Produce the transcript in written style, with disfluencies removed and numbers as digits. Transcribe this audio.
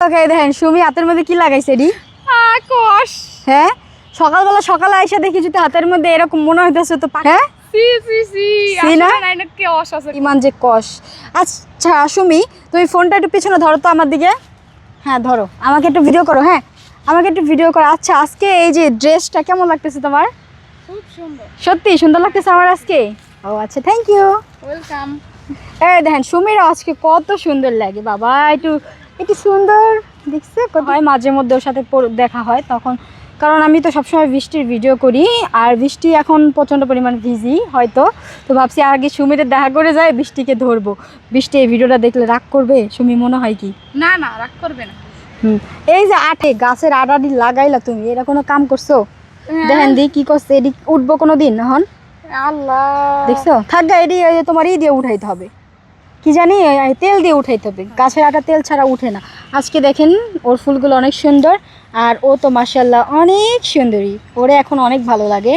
ওকে দেখেন সুমি হাতের মধ্যে কি লাগাইছে রে? কষ। হ্যাঁ সকালবেলা সকালে আইসা দেখি যদি হাতের মধ্যে এরকম মনে হইতেছে তো হ্যাঁ সি সি সি সি না? আসলে না কষ আছে। ইমান যে কষ। আচ্ছা সুমি তুমি ফোনটা একটু পিছনে ধরো তো আমার দিকে। হ্যাঁ ধরো, আমাকে একটু ভিডিও করো। হ্যাঁ আমাকে একটু ভিডিও করো। আচ্ছা আজকে এই যে ড্রেসটা কেমন লাগতেছে তোমার? খুব সুন্দর। সত্যি সুন্দর লাগতেছে আমার আজকে। ও আচ্ছা থ্যাংক ইউ। ওয়েলকাম। এই দেখেন সুমির আজকে কত সুন্দর লাগে বাবা। একটু একটু সুন্দর দেখছে কোথায় মাঝে মধ্যে ওর সাথে দেখা হয় তখন, কারণ আমি তো সবসময় বৃষ্টির ভিডিও করি আর বৃষ্টি এখন প্রচণ্ড পরিমাণ ভিজি হয়তো, তো ভাবছি আগে সুমিরে দেখা করে যায় বৃষ্টিকে ধরবো। বৃষ্টি এই ভিডিওটা দেখলে রাগ করবে সুমি মনে হয় কি? না না রাগ করবে না। এই যে আটে গাছের আড়াড়ি লাগাইলা তুমি, এটা কোনো কাম করছো? দেখেন দি কি করছে, এটি উঠবো কোনো দিন এখন? আল্লাহ দেখছো থাকবে এটি তোমার দিয়ে উঠাইতে হবে, কি জানি তেল দিয়ে উঠাইতে হবে, গাছের আটা তেল ছাড়া উঠে না। আজকে দেখেন ওর ফুলগুলো অনেক সুন্দর আর ও তো মাশাআল্লাহ অনেক সুন্দরী, ওরে এখন অনেক ভালো লাগে।